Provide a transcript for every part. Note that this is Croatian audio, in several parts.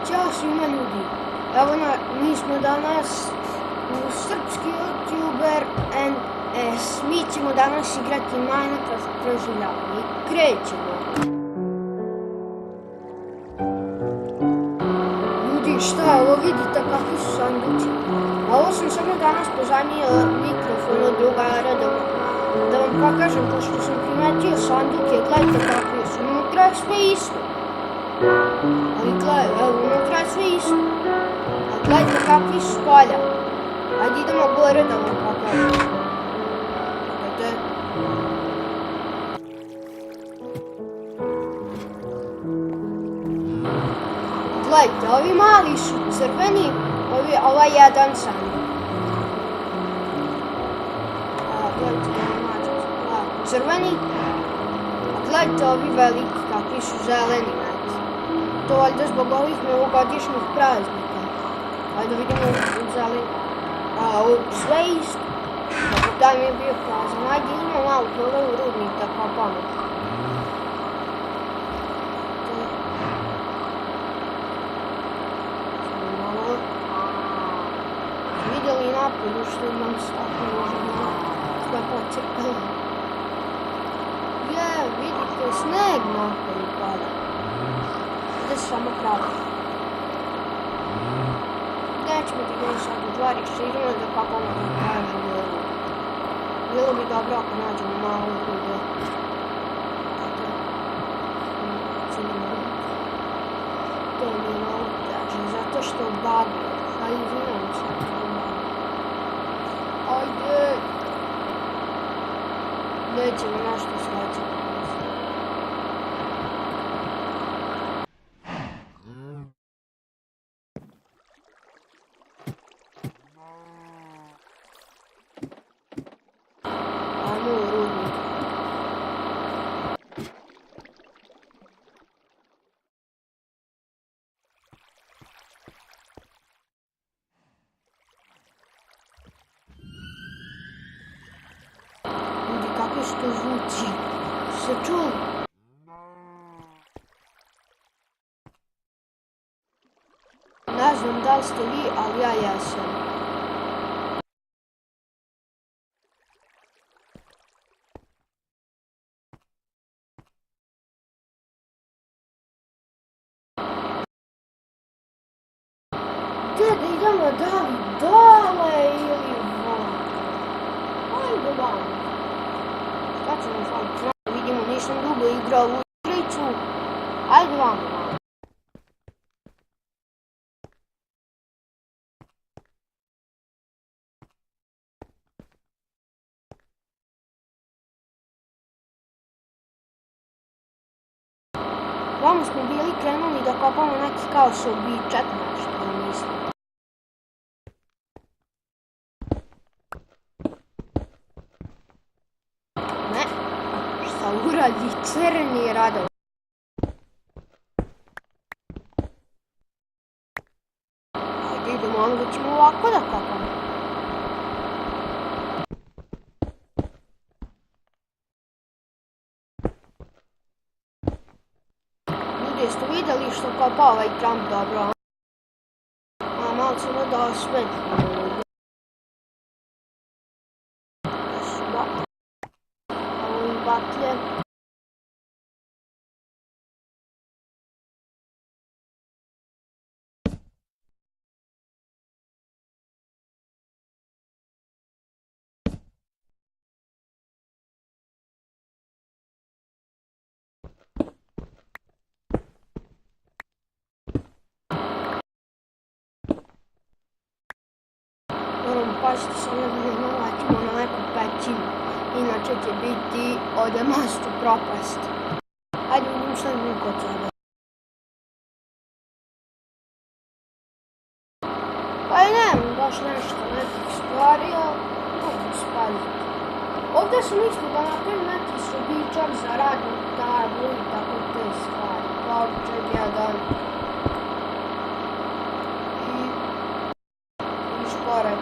Ćao svima ljudi, evo mi smo danas u srpski youtuber and mi ćemo danas igrati Minecraft preživljavanje. Krećemo. Ljudi, šta je ovo, vidite kakvi su sanduci. A ovo sam samo danas pozajmio mikrofon od drugara da vam pokažem, pošto sam primetio sanduke, gledajte kakvi su, unutra je sve isto. Ali gledaj, evo, unutra je sve isto. A gledajte kakvi su spolja. Ajde idemo gore da vam pokažem. Gledajte. Gledajte, ovi mali su crveni, ovaj jedan sanduk. Gledajte, crveni. A gledajte ovi veliki, kakvi su zeleni. To valjda zbog ovih novogodišnjih praznika. Ajde vidimo u zeleni. A sve isto. Tako da mi je bio prazan. Ajde idemo malo dole u rudnik da kopamo. Vidjeli napolju što imam svako možemo sve pocrkalo. Vidite, sneg napolju pada. Da se samo pravi. Nećemo ti gledati sad u dvari, idemo da kopamo da kažem ovo. Bilo bi dobro ako nađemo malo rude. To mi je malo teže, zato što bagi. A izvinam se. Ajde! Nećemo nešto srećati. Ajmo u rudnik. Ljudi, kakvi su to zvuci? Se čuli? Ne znam da li ste vi, ali ja jesam. Gdje da idemo dole ili van? Ajde van. Šta će nam faliti? Vidimo, nisam dugo igrao u igricu. Ajde van. Vamo smo bili krenuli da kopamo neki kao sobičak nešto, mislim. Ne, šta uradi crni Rado. Ajde idemo, onda ćemo ovako da kopamo. Jeste vidjeli što kopa ovaj Trump dobro? A malo samo da osvetljamo. Da su baklje. Pazite samo da ne naletimo na neku pećinu, inače će biti ovdje mastu propast. Ajde vidim što mi kod sebe. Pa i nemam baš nešto nekih stvari, ali mogu spaziti. Ovdje sam mislio da napravim neki sobičak za radnu tablu i tako te stvari. Kovčeg jedan. I šporek.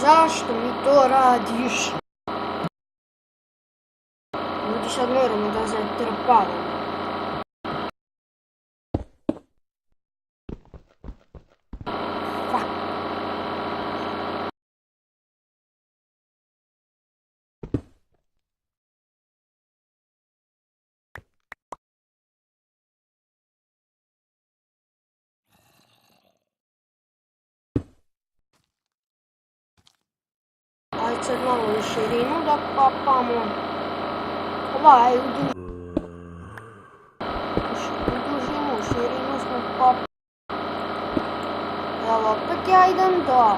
Zašto mi to radiš? Ljudi, sad moramo da zatrpavamo. Ajde sad malo u širinu da kopamo. Ovaj u dužinu, u širinu smo kopali. Evo, opet ja idem dole.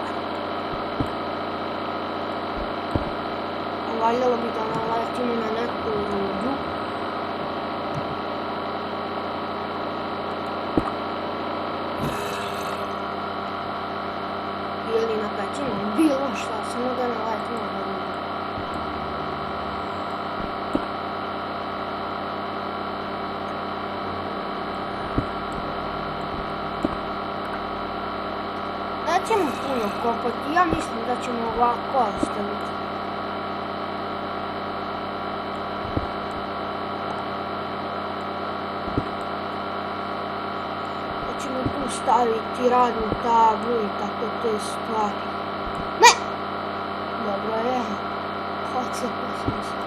Valjalo bi da naletimo na neku rudu. Ili na pećinu, bilo šta, samo da naletimo na rudu. Nećemo puno kopati, ja mislim da ćemo ovako ostaviti. Da ćemo tu staviti radnu tablu i tako te stvari. Ne! Dobro je. Odcepio sam se.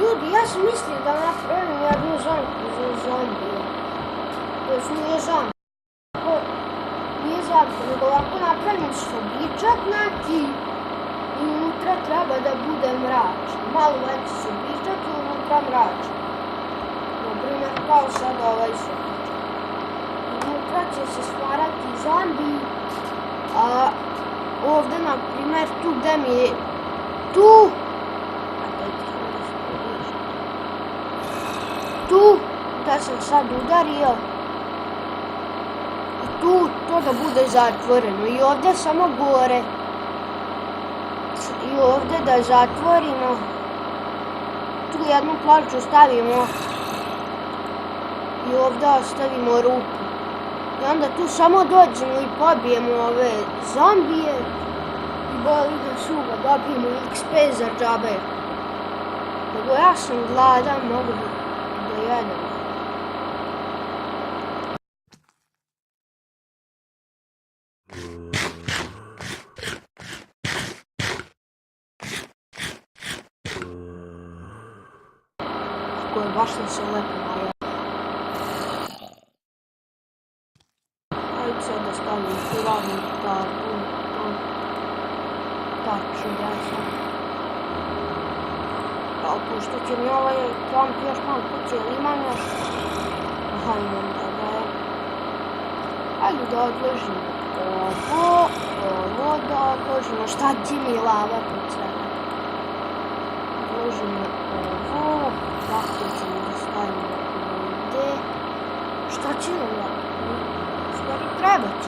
Ljudi, ja sam mislio da napravim jednu zamku za zombije. To nije zamka. Nije zamka, nego ovako napravim sobičak neki i unutra treba da bude mračno. Malo veći sobičak i unutra mračno. Naprimjer, kao sad ovaj sobičak. Unutra će se stvarati zombi, a ovdje, naprimjer, tu gdje mi je tu da sam sad udario i tu to da bude zatvoreno i ovdje samo gore i ovdje da zatvorimo, tu jednu ploču stavimo i ovdje ostavimo rupu i onda tu samo dođemo i pobijemo ove zombije i boli da suga, dobijemo XP za džabe. Nego ja sam gladan, mogu da jedem. Tako je, baš sam se lepo najao. Ajde sad da stavim tu radnu tablu. Tačno, ja sam. Pošto će mi ovaj kamp još malo kuće, ali imam još. Aha, imam da je. Ajde da odložimo ovo da odložimo. Šta će mi lava pucati? Odložimo ovo, ovako ćemo da stavimo ovdje. Šta će nam lava? Stvari treba će.